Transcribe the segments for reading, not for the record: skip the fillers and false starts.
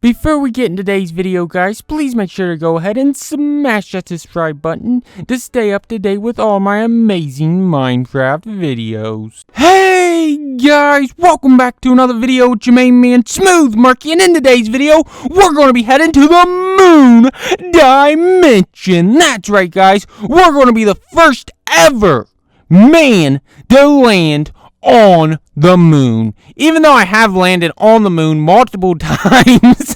Before we get into today's video, guys, please make sure to go ahead and smash that subscribe button to stay up to date with all my amazing Minecraft videos. Hey guys, welcome back to another video with your main man, Smooth Marky, and in today's video, we're going to be heading to the moon dimension. That's right, guys, we're going to be the first ever man to land on the moon. Even though I have landed on the moon multiple times,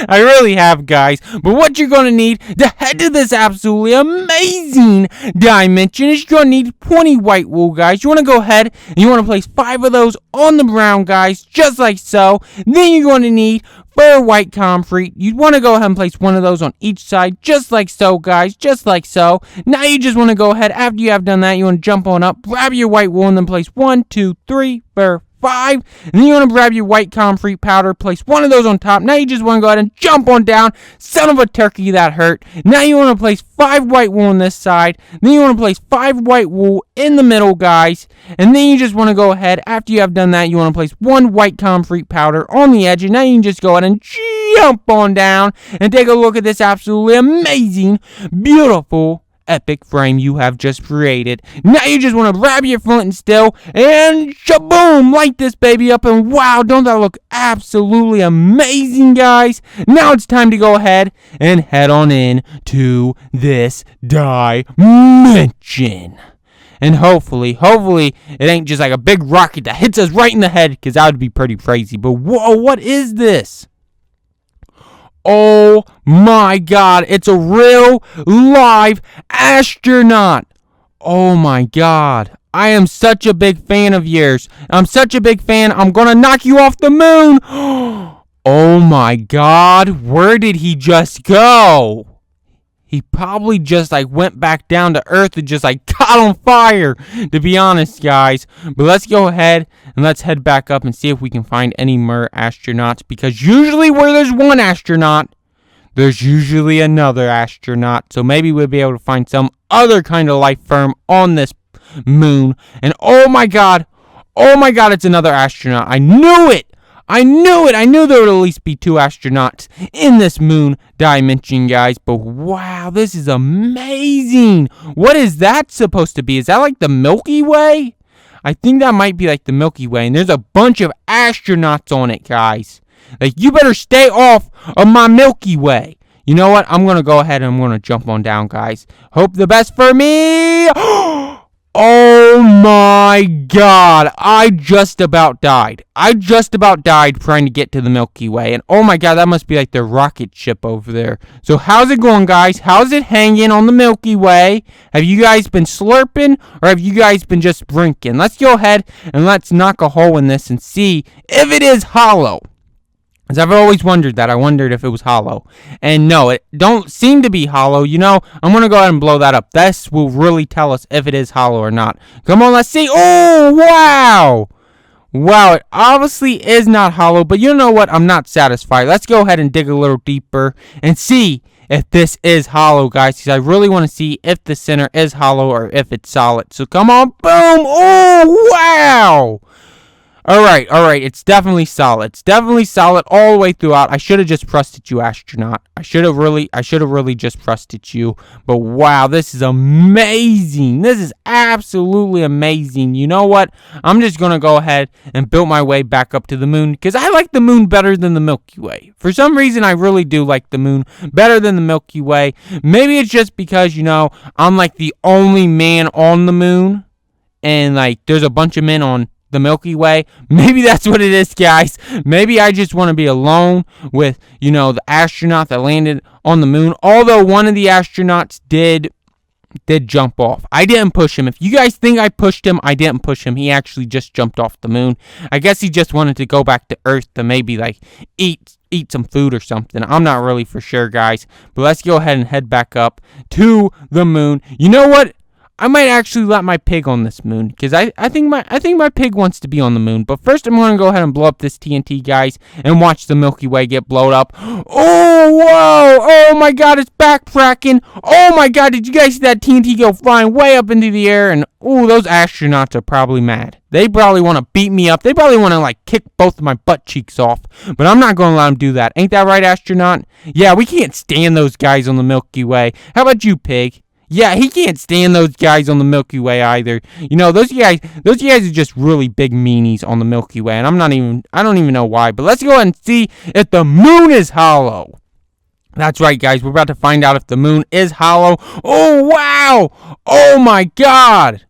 I really have, guys. But what you're going to need to head to this absolutely amazing dimension is you're going to need 20 white wool, guys. You want to go ahead and you want to place 5 of those on the ground, guys, just like so. Then you're going to need for white concrete. You want to go ahead and place 1 of those on each side, just like so, guys, just like so. Now you just want to go ahead, after you have done that, you want to jump on up, grab your white wool, and then place 1, 2, 3, 4, 5. And then you want to grab your white concrete powder, place 1 of those on top. Now you just want to go ahead and jump on down. Son of a turkey, that hurt. Now you want to place 5 white wool on this side. Then you want to place 5 white wool in the middle, guys. And then you just want to go ahead, after you have done that, you want to place 1 white concrete powder on the edge. And now you can just go ahead and jump on down and take a look at this absolutely amazing, beautiful, epic frame you have just created. Now you just want to grab your flint and steel and shaboom, light this baby up, and wow, don't that look absolutely amazing, guys? Now it's time to go ahead and head on in to this dimension. And hopefully, it ain't just like a big rocket that hits us right in the head, because that would be pretty crazy. But whoa, what is this? Oh my god, it's a real live astronaut. Oh my god, I am such a big fan of yours. I'm such a big fan, I'm gonna knock you off the moon. Oh my god, where did he just go? He probably just like went back down to Earth and just like caught on fire, to be honest, guys. But let's go ahead and let's head back up and see if we can find any more astronauts, because usually where there's one astronaut, there's usually another astronaut. So maybe we'll be able to find some other kind of life form on this moon. And oh my god, it's another astronaut. I knew it. I knew there would at least be 2 astronauts in this moon dimension, guys. But wow, this is amazing. What is that supposed to be? Is that like the Milky Way? I think that might be like the Milky Way. And there's a bunch of astronauts on it, guys. Like, you better stay off of my Milky Way. You know what? I'm going to go ahead and I'm going to jump on down, guys. Hope the best for me. Oh my god, I just about died. I just about died trying to get to the Milky Way. And oh my god, that must be like the rocket ship over there. So how's it going, guys? How's it hanging on the Milky Way? Have you guys been slurping, or have you guys been just drinking? Let's go ahead and let's knock a hole in this and see if it is hollow. Because I've always wondered that. I wondered if it was hollow. And no, it don't seem to be hollow. You know, I'm going to go ahead and blow that up. This will really tell us if it is hollow or not. Come on, let's see. Oh, wow. Wow, it obviously is not hollow. But you know what? I'm not satisfied. Let's go ahead and dig a little deeper and see if this is hollow, guys. Because I really want to see if the center is hollow or if it's solid. So come on. Boom. Oh, wow. All right, it's definitely solid. It's definitely solid all the way throughout. I should have just trusted you, astronaut. I should have really just trusted you. But wow, this is amazing. This is absolutely amazing. You know what? I'm just going to go ahead and build my way back up to the moon, because I like the moon better than the Milky Way. For some reason, I really do like the moon better than the Milky Way. Maybe it's just because, you know, I'm like the only man on the moon, and like there's a bunch of men on the Milky Way. Maybe that's what it is, guys. Maybe I just want to be alone with, you know, the astronaut that landed on the moon. Although one of the astronauts did jump off. I didn't push him. If you guys think I pushed him, I didn't push him. He actually just jumped off the moon. I guess he just wanted to go back to Earth to maybe like eat some food or something. I'm not really for sure, guys. But let's go ahead and head back up to the moon. You know what? I might actually let my pig on this moon, because I think my pig wants to be on the moon. But first, I'm going to go ahead and blow up this TNT, guys, and watch the Milky Way get blown up. Oh, whoa! Oh my God, it's backtracking! Oh my God, did you guys see that TNT go flying way up into the air? And oh, those astronauts are probably mad. They probably want to beat me up. They probably want to like kick both of my butt cheeks off. But I'm not going to let them do that. Ain't that right, astronaut? Yeah, we can't stand those guys on the Milky Way. How about you, pig? Yeah, he can't stand those guys on the Milky Way either. You know, those guys are just really big meanies on the Milky Way, and I don't even know why. But let's go ahead and see if the moon is hollow. That's right, guys. We're about to find out if the moon is hollow. Oh, wow! Oh, my God!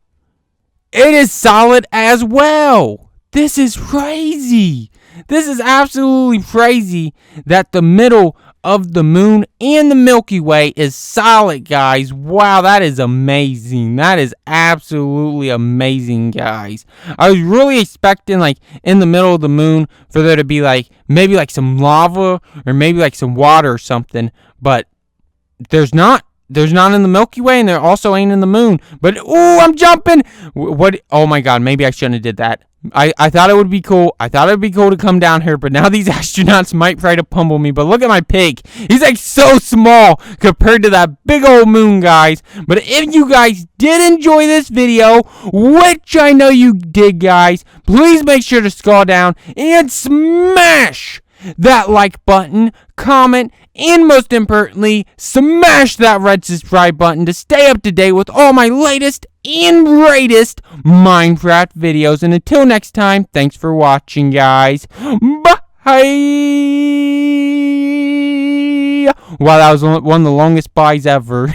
It is solid as well. This is crazy. This is absolutely crazy that the middle of the moon and the Milky Way is solid, guys. Wow, that is amazing. That is absolutely amazing, guys. I was really expecting, like, in the middle of the moon for there to be, like, maybe, like, some lava or maybe, like, some water or something. But there's not. There's not in the Milky Way, and there also ain't in the moon. But, ooh, I'm jumping. What? Oh, my God. Maybe I shouldn't have did that. I thought it would be cool. I thought it would be cool to come down here, but now these astronauts might try to pummel me. But look at my pig. He's like so small compared to that big old moon, guys. But if you guys did enjoy this video, which I know you did, guys, please make sure to scroll down and smash that like button, comment, and most importantly, smash that red subscribe button to stay up to date with all my latest and greatest Minecraft videos. And until next time, thanks for watching, guys. Bye. Wow, that was one of the longest byes ever.